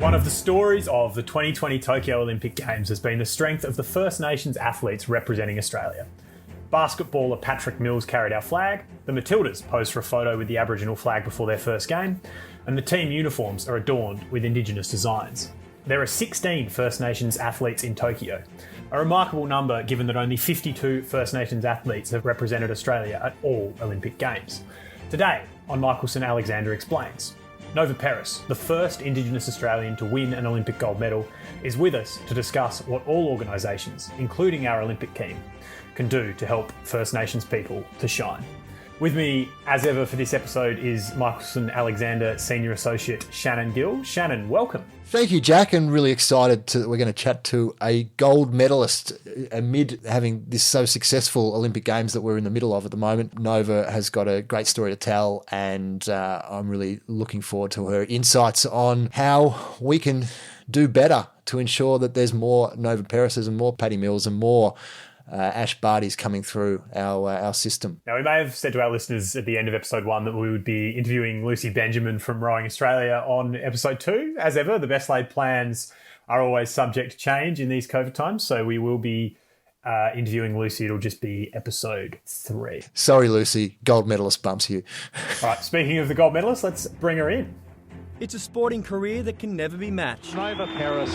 One of the stories of the 2020 Tokyo Olympic Games has been the strength of the First Nations athletes representing Australia. Basketballer Patrick Mills carried our flag, the Matildas posed for a photo with the Aboriginal flag before their first game, and the team uniforms are adorned with Indigenous designs. There are 16 First Nations athletes in Tokyo, a remarkable number given that only 52 First Nations athletes have represented Australia at all Olympic Games. Today, on Michelson Alexander Explains, Nova Peris, the first Indigenous Australian to win an Olympic gold medal, is with us to discuss what all organisations, including our Olympic team, can do to help First Nations people to shine. With me, as ever for this episode, is Michelson Alexander Senior Associate Shannon Gill. Shannon, welcome. Thank you, Jack, and really excited that we're going to chat to a gold medalist amid having this so successful Olympic Games that we're in the middle of at the moment. Nova has got a great story to tell, and I'm really looking forward to her insights on how we can do better to ensure that there's more Nova Perises and more Paddy Mills and more Ash Barty's coming through our system. Now, we may have said to our listeners at the end of episode 1 that we would be interviewing Lucy Benjamin from Rowing Australia on episode 2. As ever, the best laid plans are always subject to change in these COVID times, so we will be interviewing Lucy. It'll just be episode 3. Sorry, Lucy, gold medalist bumps you. All right, speaking of the gold medalist, let's bring her in. It's a sporting career that can never be matched. Nova Peris,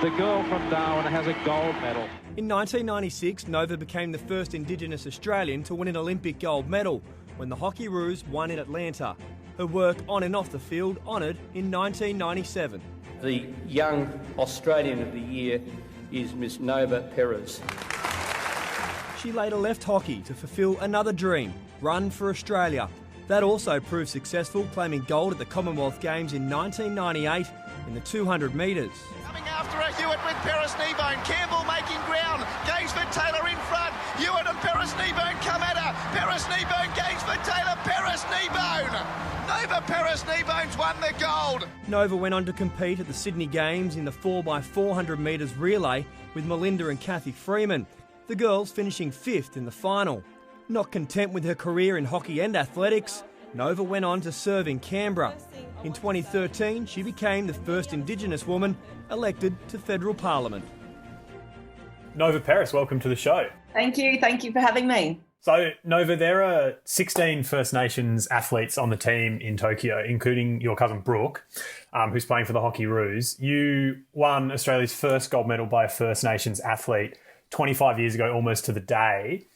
the girl from Darwin, has a gold medal. In 1996, Nova became the first Indigenous Australian to win an Olympic gold medal when the Hockeyroos won in Atlanta. Her work on and off the field honoured in 1997. The Young Australian of the Year is Miss Nova Peris. She later left hockey to fulfil another dream, run for Australia. That also proved successful, claiming gold at the Commonwealth Games in 1998 in the 200 metres. Coming after a Hewitt with Peris Kneebone. Campbell making ground. Gains for Taylor in front. Hewitt and Peris Kneebone come at her. Peris Kneebone gains for Taylor. Peris Kneebone. Nova Peris Kneebone's won the gold. Nova went on to compete at the Sydney Games in the 4x400 metres relay with Melinda and Kathy Freeman, the girls finishing 5th in the final. Not content with her career in hockey and athletics, Nova went on to serve in Canberra. In 2013, she became the first Indigenous woman elected to federal parliament. Nova Peris, welcome to the show. Thank you for having me. So, Nova, there are 16 First Nations athletes on the team in Tokyo, including your cousin Brooke, who's playing for the Hockeyroos. You won Australia's first gold medal by a First Nations athlete 25 years ago, almost to the day.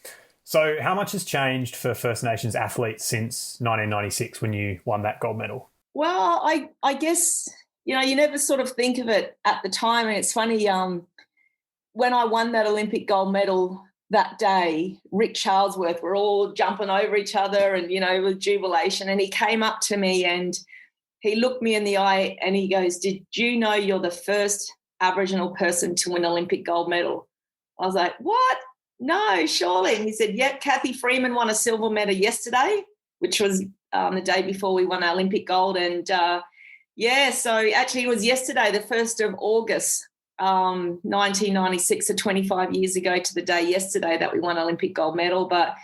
So how much has changed for First Nations athletes since 1996 when you won that gold medal? Well, I guess, you never sort of think of it at the time. And it's funny, when I won that Olympic gold medal that day, Rick Charlesworth, we're all jumping over each other and, with jubilation. And he came up to me and he looked me in the eye and he goes, "Did you know you're the first Aboriginal person to win an Olympic gold medal?" I was like, "What? No, surely." He said, "Yeah, Kathy Freeman won a silver medal yesterday," which was the day before we won our Olympic gold. And, so actually it was yesterday, the 1st of August, 1996, so 25 years ago to the day yesterday that we won Olympic gold medal. But,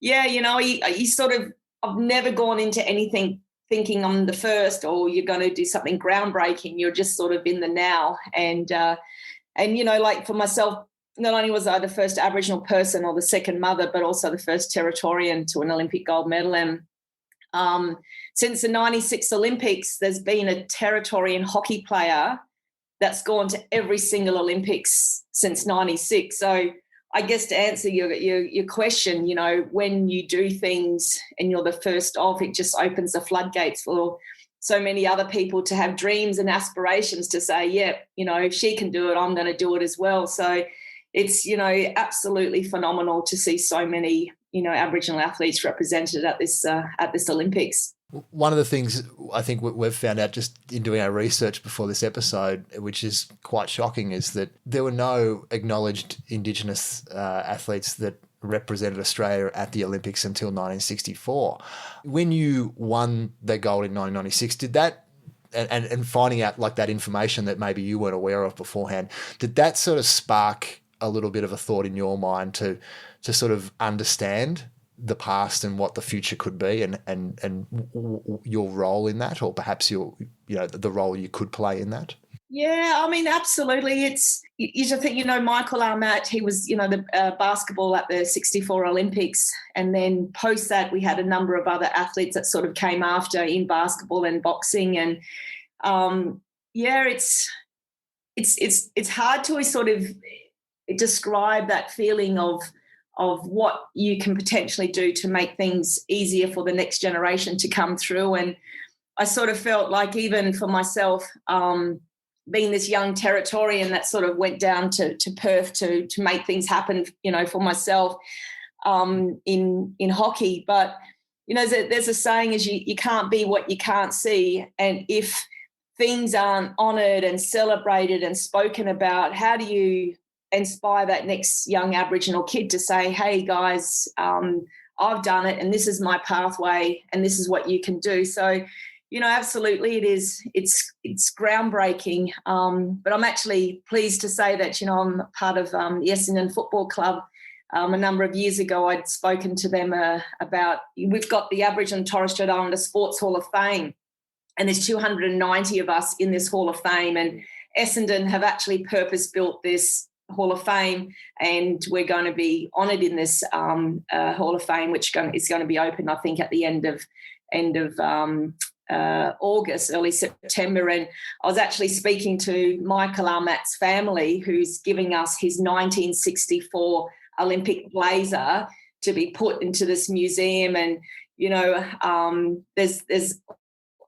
you sort of, I've never gone into anything thinking I'm the first or you're going to do something groundbreaking. You're just sort of in the now. And like for myself, not only was I the first Aboriginal person or the second mother, but also the first Territorian to an Olympic gold medal. And since the 96 Olympics, there's been a Territorian hockey player that's gone to every single Olympics since 96. So I guess to answer your question, when you do things and you're the first of, it just opens the floodgates for so many other people to have dreams and aspirations to say, if she can do it, I'm going to do it as well. So it's, absolutely phenomenal to see so many, Aboriginal athletes represented at this Olympics. One of the things I think we've found out just in doing our research before this episode, which is quite shocking, is that there were no acknowledged Indigenous athletes that represented Australia at the Olympics until 1964. When you won the gold in 1996, did that, and finding out like that information that maybe you weren't aware of beforehand, did that sort of spark a little bit of a thought in your mind to sort of understand the past and what the future could be, and your role in that, or perhaps the role you could play in that? Yeah, I mean, absolutely. You should think, Michael Armat, he was, the basketball at the 64 Olympics. And then post that, we had a number of other athletes that sort of came after in basketball and boxing. And it's hard to sort of describe that feeling of what you can potentially do to make things easier for the next generation to come through. And I sort of felt like, even for myself, being this young Territorian that sort of went down to Perth to make things happen, for myself in hockey. But, there's a saying is you can't be what you can't see. And if things aren't honoured and celebrated and spoken about, how do you inspire that next young Aboriginal kid to say, hey, guys, I've done it and this is my pathway and this is what you can do. So, absolutely, it's groundbreaking. But I'm actually pleased to say that, I'm part of the Essendon Football Club. A number of years ago, I'd spoken to them about, we've got the Aboriginal and Torres Strait Islander Sports Hall of Fame, and there's 290 of us in this Hall of Fame, and Essendon have actually purpose-built this Hall of Fame, and we're going to be honoured in this Hall of Fame, which is going to be open, I think, at the end of August, early September. And I was actually speaking to Michael Armat's family, who's giving us his 1964 Olympic blazer to be put into this museum. And,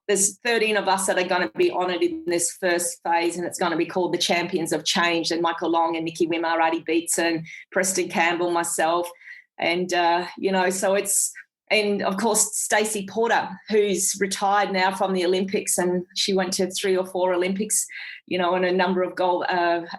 there's 13 of us that are going to be honoured in this first phase, and it's going to be called the Champions of Change. And Michael Long and Nikki Wimmer, Artie Beetson, Preston Campbell, myself. And, so it's, and of course, Stacey Porter, who's retired now from the Olympics, and she went to 3 or 4 Olympics, and a number of gold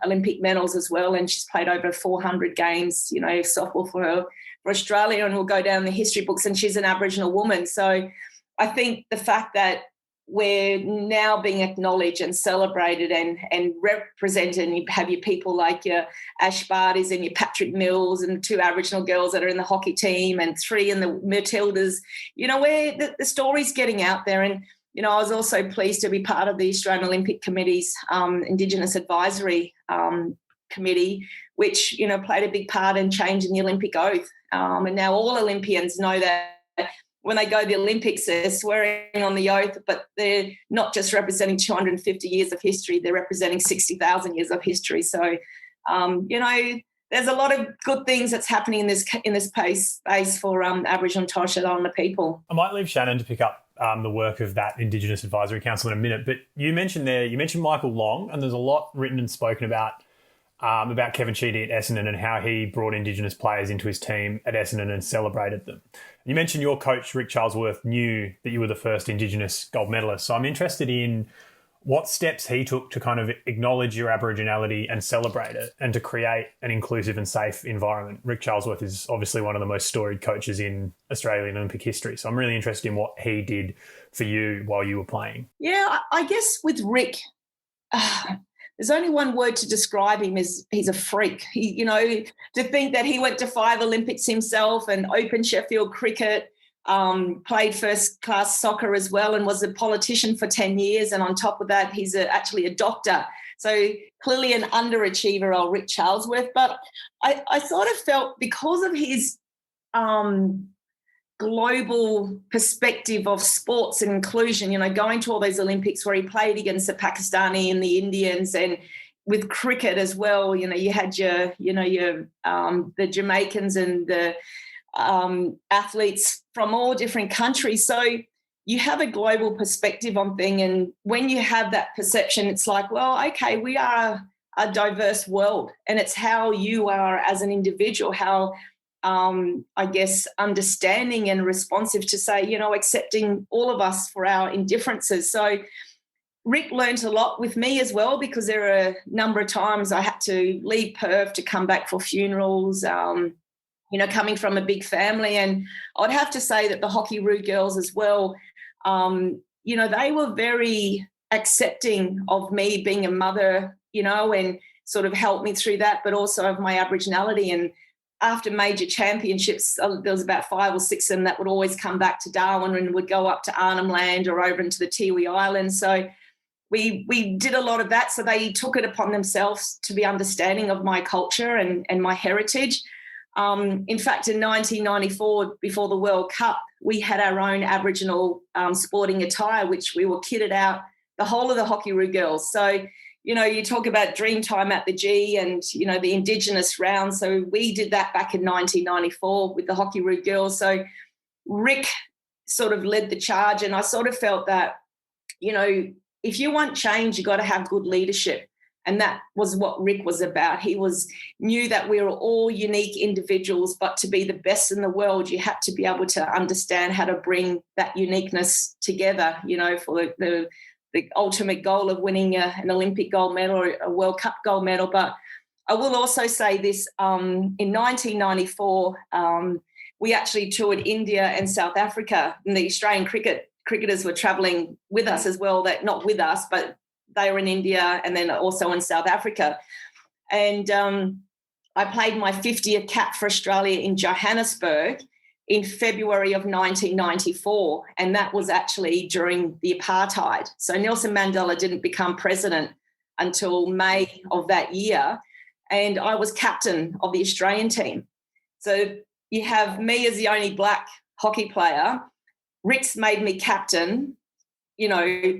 Olympic medals as well. And she's played over 400 games, softball for Australia, and will go down the history books. And she's an Aboriginal woman. So I think the fact that we're now being acknowledged and celebrated and represented, and you have your people like your Ash Bartys and your Patrick Mills and 2 Aboriginal girls that are in the hockey team and 3 in the Matildas, where the story's getting out there. And, I was also pleased to be part of the Australian Olympic Committee's Indigenous Advisory Committee, which, played a big part in changing the Olympic oath. And now all Olympians know that when they go to the Olympics, they're swearing on the oath, but they're not just representing 250 years of history, they're representing 60,000 years of history. So, there's a lot of good things that's happening in this space for Aboriginal and Torres Strait Islander people. I might leave Shannon to pick up the work of that Indigenous Advisory Council in a minute, but you mentioned Michael Long, and there's a lot written and spoken about Kevin Sheedy at Essendon and how he brought Indigenous players into his team at Essendon and celebrated them. You mentioned your coach, Rick Charlesworth, knew that you were the first Indigenous gold medalist. So I'm interested in what steps he took to kind of acknowledge your Aboriginality and celebrate it and to create an inclusive and safe environment. Rick Charlesworth is obviously one of the most storied coaches in Australian Olympic history. So I'm really interested in what he did for you while you were playing. Yeah, I guess with Rick, there's only one word to describe him: is he's a freak. To think that he went to 5 Olympics himself and opened Sheffield cricket, played first-class soccer as well, and was a politician for 10 years. And on top of that, he's actually a doctor. So clearly an underachiever, old Rick Charlesworth. But I sort of felt, because of his global perspective of sports and inclusion, going to all those Olympics where he played against the Pakistani and the Indians, and with cricket as well, you had the Jamaicans and the athletes from all different countries. So you have a global perspective on things, and when you have that perception, it's like, well, okay, we are a diverse world, and it's how you are as an individual, how I guess, understanding and responsive to say, accepting all of us for our indifferences. So Rick learnt a lot with me as well, because there are a number of times I had to leave Perth to come back for funerals, coming from a big family. And I'd have to say that the Hockey Roo girls as well, they were very accepting of me being a mother, and sort of helped me through that, but also of my Aboriginality. And after major championships, there was about 5 or 6 of them that would always come back to Darwin and would go up to Arnhem Land or over into the Tiwi Islands. So we did a lot of that. So they took it upon themselves to be understanding of my culture and my heritage. In fact, in 1994, before the World Cup, we had our own Aboriginal sporting attire, which we were kitted out, the whole of the Hockey-Roo girls. So, you talk about dream time at the G and, the Indigenous round. So we did that back in 1994 with the Hockey-Roo girls. So Rick sort of led the charge, and I sort of felt that, if you want change, you got to have good leadership. And that was what Rick was about. He knew that we were all unique individuals, but to be the best in the world, you had to be able to understand how to bring that uniqueness together, for the ultimate goal of winning an Olympic gold medal or a World Cup gold medal. But I will also say this, in 1994, we actually toured India and South Africa, and the Australian cricketers were travelling with us as well, not with us, but they were in India and then also in South Africa. And I played my 50th cap for Australia in Johannesburg in February of 1994, and that was actually during the apartheid. So Nelson Mandela didn't become president until May of that year, and I was captain of the Australian team. So you have me as the only black hockey player. Rick's made me captain,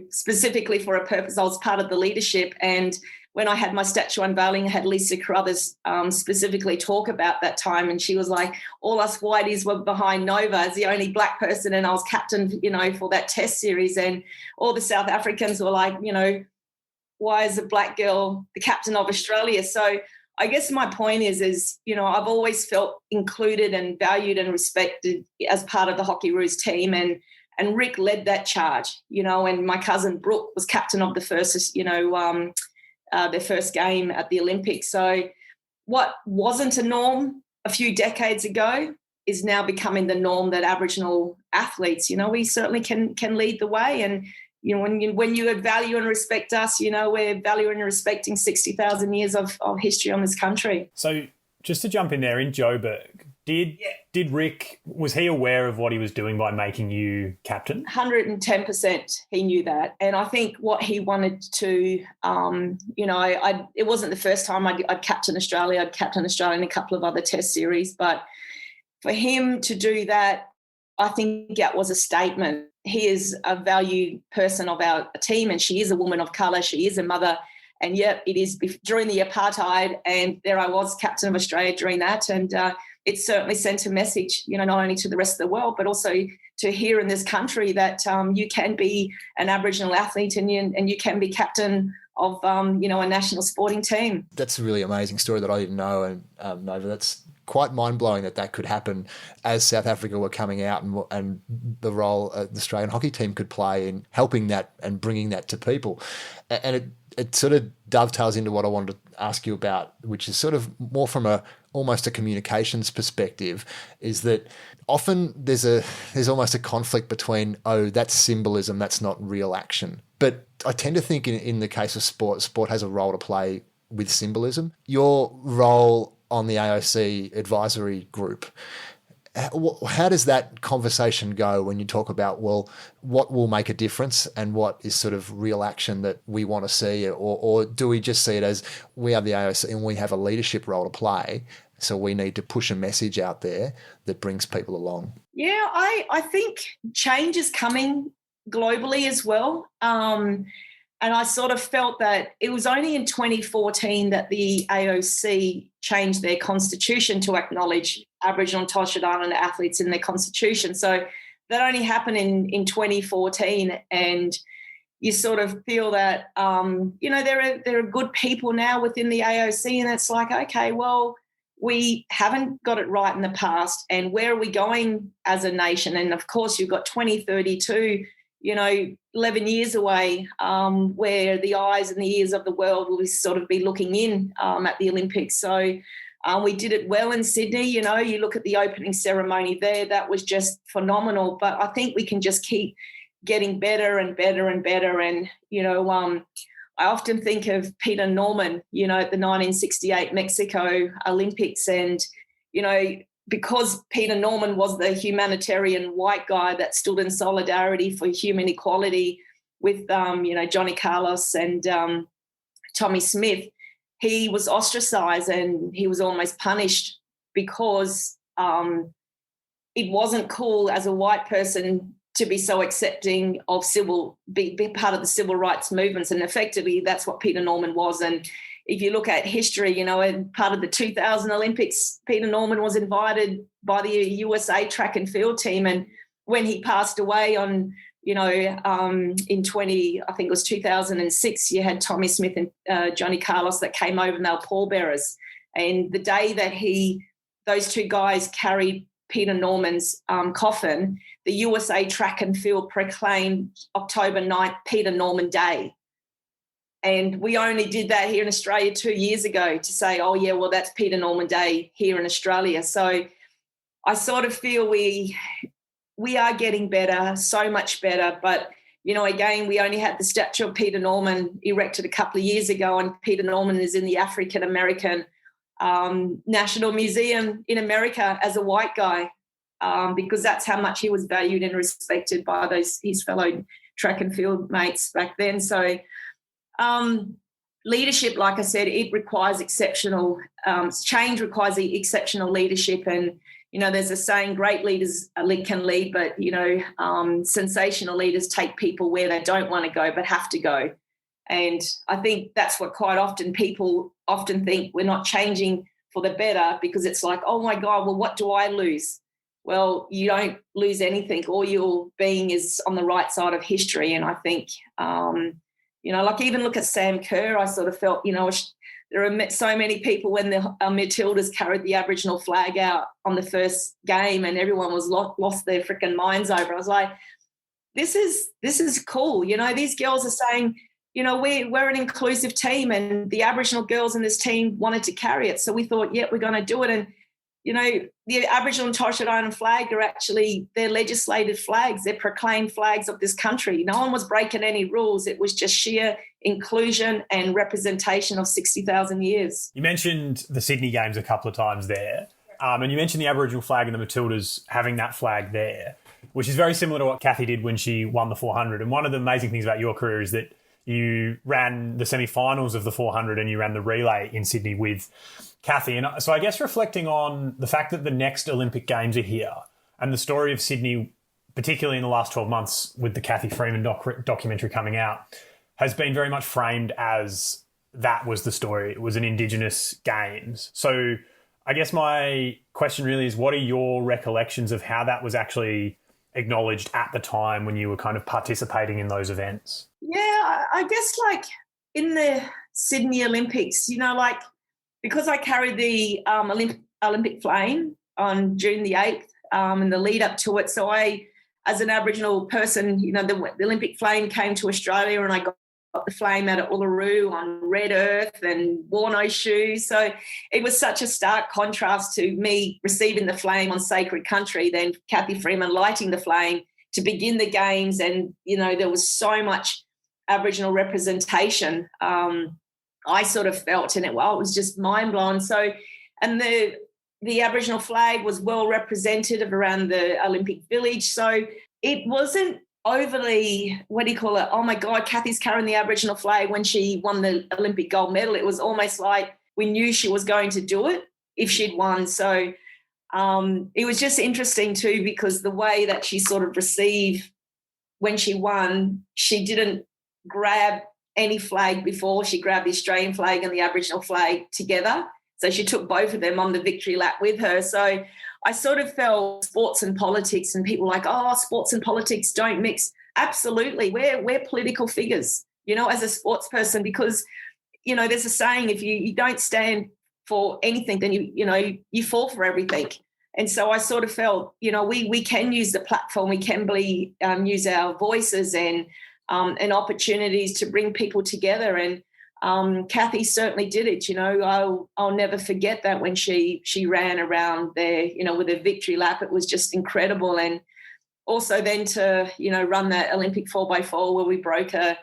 specifically for a purpose. I was part of the leadership. And when I had my statue unveiling, I had Lisa Carruthers specifically talk about that time. And she was like, all us whiteys were behind Nova as the only black person. And I was captain, for that test series. And all the South Africans were like, why is a black girl the captain of Australia? So I guess my point is, I've always felt included and valued and respected as part of the Hockey-Roos team. And Rick led that charge, and my cousin Brooke was captain of the first, their first game at the Olympics. So what wasn't a norm a few decades ago is now becoming the norm, that Aboriginal athletes, we certainly can lead the way. And, when you value and respect us, we're valuing and respecting 60,000 years of history on this country. So just to jump in there, in Joburg, did Rick, was he aware of what he was doing by making you captain? 110% he knew that. And I think what he wanted to, it wasn't the first time I'd captain Australia. I'd captain Australia in a couple of other test series. But for him to do that, I think that was a statement. He is a valued person of our team, and she is a woman of colour. She is a mother. And yet it is during the apartheid, and there I was, captain of Australia during that. And it certainly sent a message, not only to the rest of the world, but also to here in this country that you can be an Aboriginal athlete and you can be captain of, a national sporting team. That's a really amazing story that I didn't know. And Nova, that's quite mind-blowing that could happen as South Africa were coming out, and the role the Australian hockey team could play in helping that and bringing that to people. And it sort of dovetails into what I wanted to ask you about, which is sort of more from almost a communications perspective, is that often there's almost a conflict between, that's symbolism, that's not real action. But I tend to think in the case of sport has a role to play with symbolism. Your role on the AOC advisory group, how does that conversation go when you talk about, what will make a difference and what is sort of real action that we want to see? Or do we just see it as we have the AOC and we have a leadership role to play, so we need to push a message out there that brings people along? Yeah, I think change is coming globally as well. And I sort of felt that it was only in 2014 that the AOC changed their constitution to acknowledge Aboriginal and Torres Strait Islander athletes in their constitution. So that only happened in 2014. And you sort of feel that, there are good people now within the AOC, and it's like, okay, well, we haven't got it right in the past, and where are we going as a nation? And, of course, you've got 2032, 11 years away, where the eyes and the ears of the world will sort of be looking in at the Olympics. So we did it well in Sydney. You look at the opening ceremony there, that was just phenomenal. But I think we can just keep getting better and better and better. And, I often think of Peter Norman, at the 1968 Mexico Olympics, and because Peter Norman was the humanitarian white guy that stood in solidarity for human equality with, Johnny Carlos and Tommy Smith, he was ostracised and he was almost punished because it wasn't cool as a white person to be so accepting of be part of the civil rights movements. And effectively, that's what Peter Norman was. And if you look at history, in part of the 2000 Olympics, Peter Norman was invited by the USA track and field team. And when he passed away in I think it was 2006, you had Tommy Smith and Johnny Carlos that came over and they were pallbearers. And the day that those two guys carried Peter Norman's coffin, the USA track and field proclaimed October 9th Peter Norman Day. And we only did that here in Australia 2 years ago to say, oh, yeah, well, that's Peter Norman Day here in Australia. So I sort of feel we are getting better, so much better. But, again, we only had the statue of Peter Norman erected a couple of years ago, and Peter Norman is in the African American National Museum in America as a white guy, because that's how much he was valued and respected by his fellow track and field mates back then. So leadership, like I said, it requires exceptional change, requires exceptional leadership. And, there's a saying, great leaders can lead, but, sensational leaders take people where they don't want to go but have to go. And I think that's what quite often people often think we're not changing for the better because it's like, oh, my God, well, what do I lose? Well, you don't lose anything. All your being is on the right side of history. And I think, like even look at Sam Kerr, I sort of felt, there are so many people when the Matildas carried the Aboriginal flag out on the first game and everyone was lost their freaking minds over it. I was like, this is cool. These girls are saying, we're an inclusive team and the Aboriginal girls in this team wanted to carry it. So we thought, yeah, we're going to do it. And, the Aboriginal and Torres Strait Islander flag are actually, they're legislated flags. They're proclaimed flags of this country. No one was breaking any rules. It was just sheer inclusion and representation of 60,000 years. You mentioned the Sydney Games a couple of times there. And you mentioned the Aboriginal flag and the Matildas having that flag there, which is very similar to what Kathy did when she won the 400. And one of the amazing things about your career is that you ran the semi-finals of the 400 and you ran the relay in Sydney with Kathy. And so I guess reflecting on the fact that the next Olympic Games are here and the story of Sydney, particularly in the last 12 months with the Kathy Freeman documentary coming out, has been very much framed as that was the story. It was an Indigenous Games. So I guess my question really is, what are your recollections of how that was actually acknowledged at the time when you were kind of participating in those events? Yeah, I guess like in the Sydney Olympics, because I carried the Olympic flame on June the 8th and the lead up to it. So I, as an Aboriginal person, the Olympic flame came to Australia and I got the flame out at Uluru on red earth and wore no shoes. So it was such a stark contrast to me receiving the flame on sacred country, then Kathy Freeman lighting the flame to begin the games. And, there was so much Aboriginal representation. I sort of felt in it, it was just mind blowing. So, and the Aboriginal flag was well representative around the Olympic Village. So it wasn't overly, oh my God, Kathy's carrying the Aboriginal flag when she won the Olympic gold medal. It was almost like we knew she was going to do it if she'd won. So it was just interesting too, because the way that she sort of received when she won, she didn't grab any flag before. She grabbed the Australian flag and the Aboriginal flag together. So she took both of them on the victory lap with her. So I sort of felt sports and politics, and people were like, oh, sports and politics don't mix. Absolutely. We're political figures, as a sports person, because, there's a saying, if you don't stand for anything, then you fall for everything. And so I sort of felt, we can use the platform, we can use our voices and opportunities to bring people together. And Kathy certainly did it. I'll never forget that when she ran around there, with a victory lap. It was just incredible. And also then to, run that Olympic 4x4 where we broke a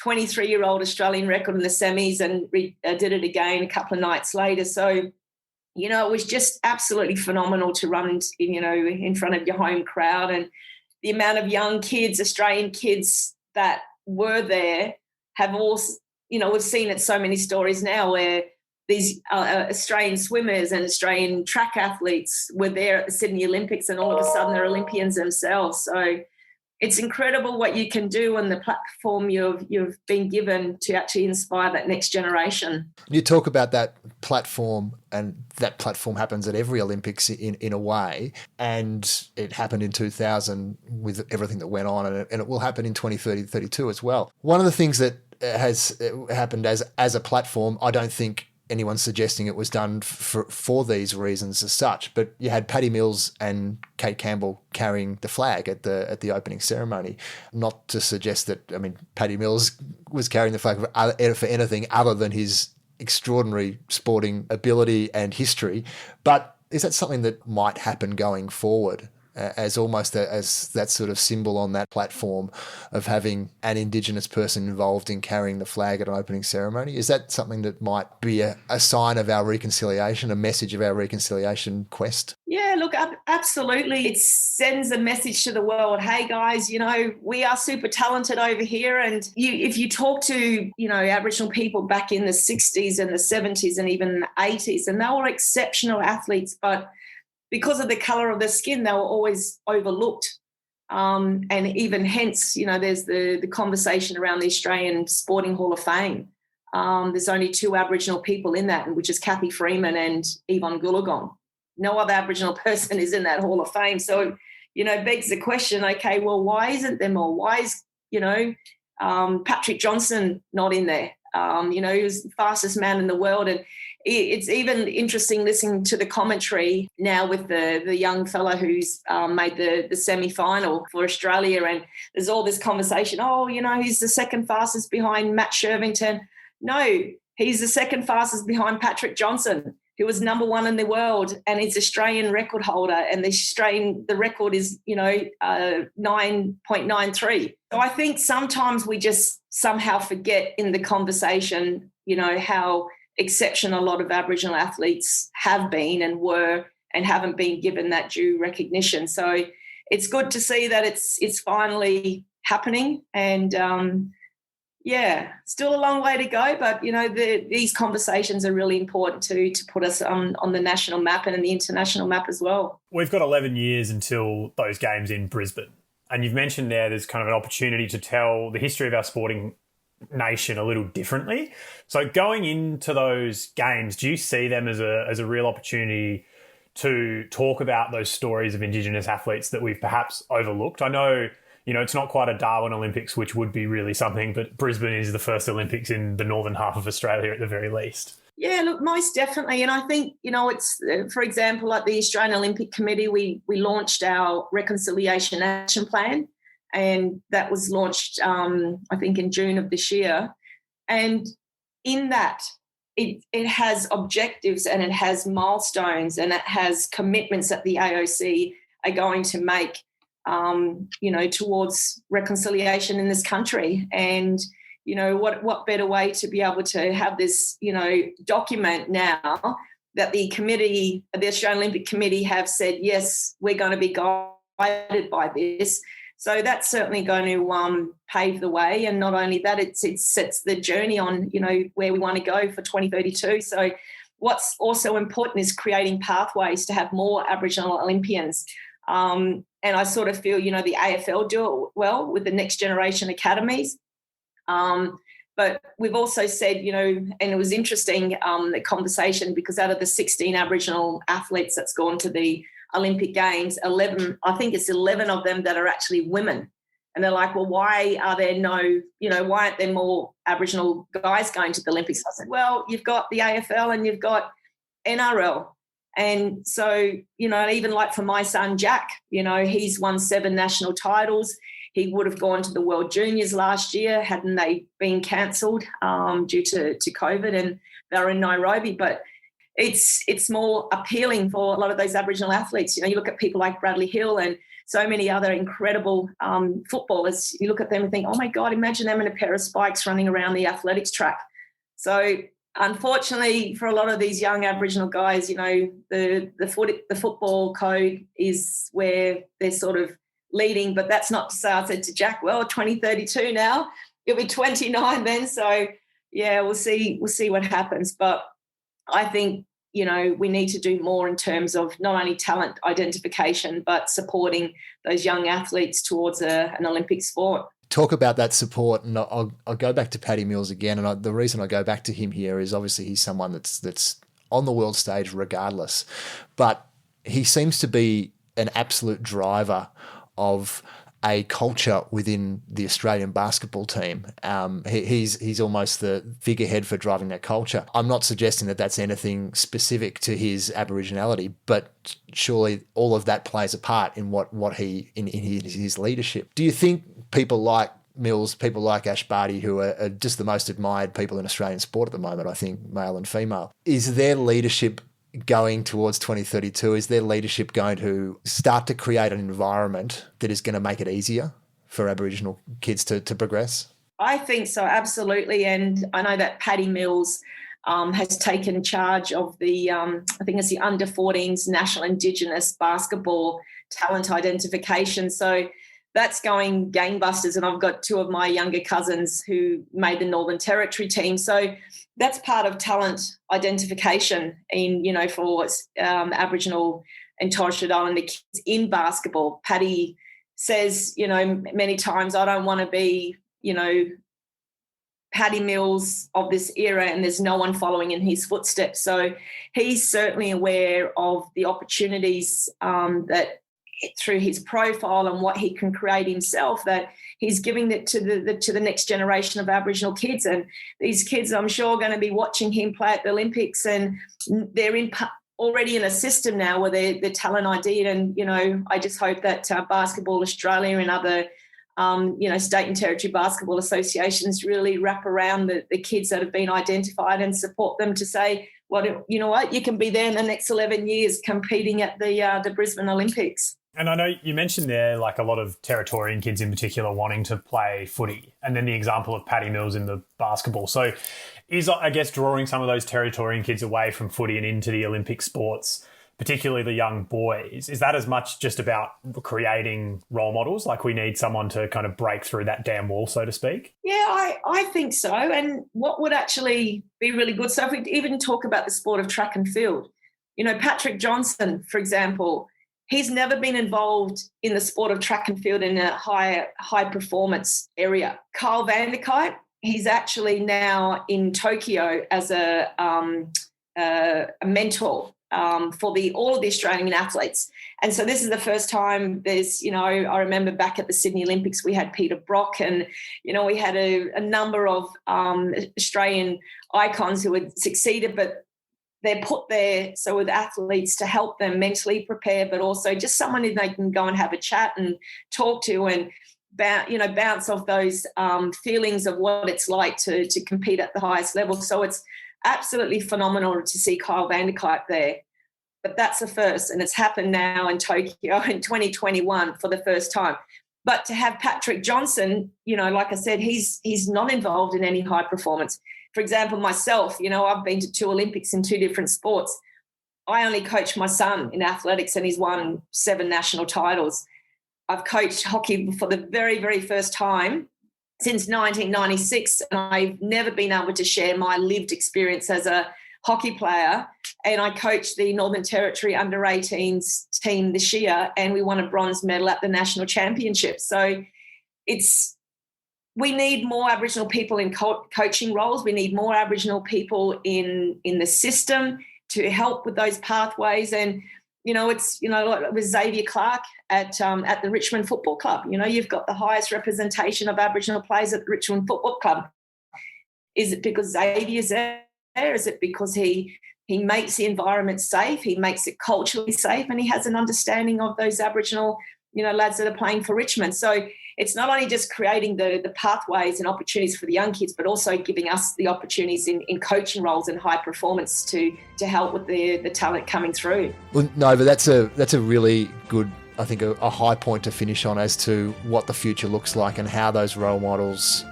23-year-old Australian record in the semis and did it again a couple of nights later. So, it was just absolutely phenomenal to run, in front of your home crowd, and the amount of young kids, Australian kids that were there have also, we've seen it so many stories now where these Australian swimmers and Australian track athletes were there at the Sydney Olympics, and all of a sudden they're Olympians themselves. So it's incredible what you can do and the platform you've been given to actually inspire that next generation. You talk about that platform, and that platform happens at every Olympics in a way, and it happened in 2000 with everything that went on, and it will happen in 2030, 32 as well. One of the things that has happened as a platform, I don't think anyone's suggesting it was done for these reasons as such, but you had Paddy Mills and Kate Campbell carrying the flag at the opening ceremony. Not to suggest that, Paddy Mills was carrying the flag for anything other than his extraordinary sporting ability and history, but is that something that might happen going forward? As almost as that sort of symbol on that platform of having an Indigenous person involved in carrying the flag at an opening ceremony? Is that something that might be a sign of our reconciliation, a message of our reconciliation quest? Yeah, look, absolutely. It sends a message to the world. Hey, guys, we are super talented over here. And if you talk to, Aboriginal people back in the 60s and the 70s and even 80s, and they were exceptional athletes, but because of the colour of their skin, they were always overlooked. And even hence, there's the conversation around the Australian Sporting Hall of Fame. There's only 2 Aboriginal people in that, which is Kathy Freeman and Yvonne Goolagong. No other Aboriginal person is in that Hall of Fame. So, begs the question, okay, well, why isn't there more? Why is, Patrick Johnson not in there? He was the fastest man in the world. And it's even interesting listening to the commentary now with the young fella who's made the semi-final for Australia, and there's all this conversation, he's the second fastest behind Matt Shervington. No, he's the second fastest behind Patrick Johnson, who was number 1 in the world and is Australian record holder, and the record is 9.93. So I think sometimes we just somehow forget in the conversation, how exceptional a lot of Aboriginal athletes have been and were and haven't been given that due recognition. So it's good to see that it's finally happening, and still a long way to go, but these conversations are really important to put us on the national map and in the international map as well. We've got 11 years until those games in Brisbane, and you've mentioned there's kind of an opportunity to tell the history of our sporting nation a little differently. So going into those games, do you see them as a real opportunity to talk about those stories of Indigenous athletes that we've perhaps overlooked? I know, it's not quite a Darwin Olympics, which would be really something, but Brisbane is the first Olympics in the northern half of Australia at the very least. Yeah, look, most definitely. And I think, it's, for example, like the Australian Olympic Committee, we launched our Reconciliation Action Plan, and that was launched, I think, in June of this year. And in that, it has objectives and it has milestones and it has commitments that the AOC are going to make, towards reconciliation in this country. And, what better way to be able to have this, document now that the Australian Olympic Committee have said, yes, we're going to be guided by this. So that's certainly going to pave the way. And not only that, it sets the journey on, where we want to go for 2032. So what's also important is creating pathways to have more Aboriginal Olympians. And I sort of feel, the AFL do it well with the next generation academies. But we've also said, and it was interesting, the conversation, because out of the 16 Aboriginal athletes that's gone to the Olympic Games, 11 of them that are actually women. And they're like, well, why are there why aren't there more Aboriginal guys going to the Olympics? I said, well, you've got the AFL and you've got NRL. And so, even like for my son, Jack, he's won 7 national titles. He would have gone to the World Juniors last year hadn't they been cancelled due to COVID, and they're in Nairobi. But it's more appealing for a lot of those Aboriginal athletes. You look at people like Bradley Hill and so many other incredible footballers. You look at them and think, oh, my God, imagine them in a pair of spikes running around the athletics track. So unfortunately, for a lot of these young Aboriginal guys, the football code is where they're sort of leading, but that's not to say, I said to Jack, well, 2032 now, you'll be 29 then. So, yeah, we'll see what happens. But I think, we need to do more in terms of not only talent identification, but supporting those young athletes towards an Olympic sport. Talk about that support, and I'll go back to Paddy Mills again. And the reason I go back to him here is obviously he's someone that's on the world stage regardless, but he seems to be an absolute driver of a culture within the Australian basketball team. He's almost the figurehead for driving that culture. I'm not suggesting that that's anything specific to his Aboriginality, but surely all of that plays a part in what he in his leadership. Do you think people like Mills, people like Ash Barty, who are just the most admired people in Australian sport at the moment, I think, male and female, is their leadership going towards 2032, is their leadership going to start to create an environment that is going to make it easier for Aboriginal kids to progress? I think so, absolutely. And I know that Paddy Mills has taken charge of the, I think it's the under-14s National Indigenous Basketball Talent Identification. So that's going gangbusters. And I've got two of my younger cousins who made the Northern Territory team. So that's part of talent identification for Aboriginal and Torres Strait Islander kids in basketball. Paddy says, many times, I don't want to be, Paddy Mills of this era, and there's no one following in his footsteps. So he's certainly aware of the opportunities that through his profile and what he can create himself, that he's giving it to the next generation of Aboriginal kids. And these kids, I'm sure, are going to be watching him play at the Olympics, and they're already in a system now where they're talent ID'd. And, I just hope that Basketball Australia and other, state and territory basketball associations really wrap around the kids that have been identified and support them to say, well, you know what, you can be there in the next 11 years competing at the Brisbane Olympics. And I know you mentioned there, like, a lot of Territorian kids in particular wanting to play footy, and then the example of Paddy Mills in the basketball. So is, I guess, drawing some of those Territorian kids away from footy and into the Olympic sports, particularly the young boys, is that as much just about creating role models? Like, we need someone to kind of break through that damn wall, so to speak? Yeah, I think so. And what would actually be really good, so if we even talk about the sport of track and field, Patrick Johnson, for example, he's never been involved in the sport of track and field in a high performance area. Kyle Vanderkite, he's actually now in Tokyo as a mentor for all of the Australian athletes. And so this is the first time there's, I remember back at the Sydney Olympics, we had Peter Brock, and, we had a number of Australian icons who had succeeded, but they're put there so with athletes to help them mentally prepare, but also just someone who they can go and have a chat and talk to and bounce off those feelings of what it's like to compete at the highest level. So it's absolutely phenomenal to see Kyle Vanderkite there. But that's the first, and it's happened now in Tokyo in 2021 for the first time. But to have Patrick Johnson, like I said, he's not involved in any high performance. For example, myself, I've been to 2 Olympics in 2 different sports. I only coach my son in athletics, and he's won 7 national titles. I've coached hockey for the very, very first time since 1996, and I've never been able to share my lived experience as a hockey player. And I coached the Northern Territory under-18s team this year, and we won a bronze medal at the national championship. So we need more Aboriginal people in coaching roles. We need more Aboriginal people in the system to help with those pathways. And, it's, like with Xavier Clark at the Richmond Football Club. You've got the highest representation of Aboriginal players at the Richmond Football Club. Is it because Xavier's there? Is it because he makes the environment safe, he makes it culturally safe, and he has an understanding of those Aboriginal, lads that are playing for Richmond? So it's not only just creating the pathways and opportunities for the young kids, but also giving us the opportunities in coaching roles and high performance to help with the talent coming through. Well, no, but that's a really good, I think, a high point to finish on as to what the future looks like and how those role models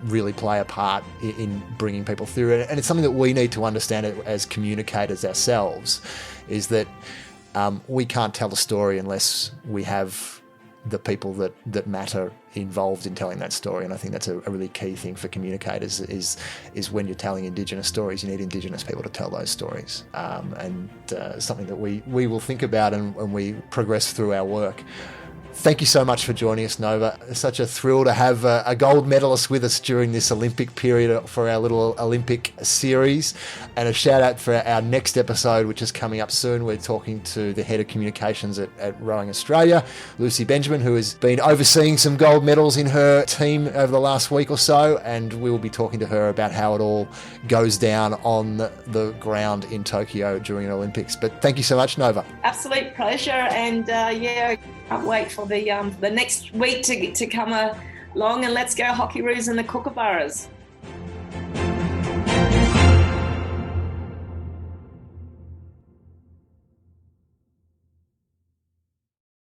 really play a part in bringing people through it. And it's something that we need to understand as communicators ourselves, is that we can't tell a story unless we have the people that matter involved in telling that story. And I think that's a really key thing for communicators is when you're telling Indigenous stories, you need Indigenous people to tell those stories. And something that we will think about and we progress through our work. Thank you so much for joining us, Nova. It's such a thrill to have a gold medalist with us during this Olympic period for our little Olympic series. And a shout out for our next episode, which is coming up soon. We're talking to the head of communications at Rowing Australia, Lucy Benjamin, who has been overseeing some gold medals in her team over the last week or so. And we will be talking to her about how it all goes down on the ground in Tokyo during the Olympics. But thank you so much, Nova. Absolute pleasure. And can't wait for the next week to come along, and let's go Hockeyroos and the Kookaburras.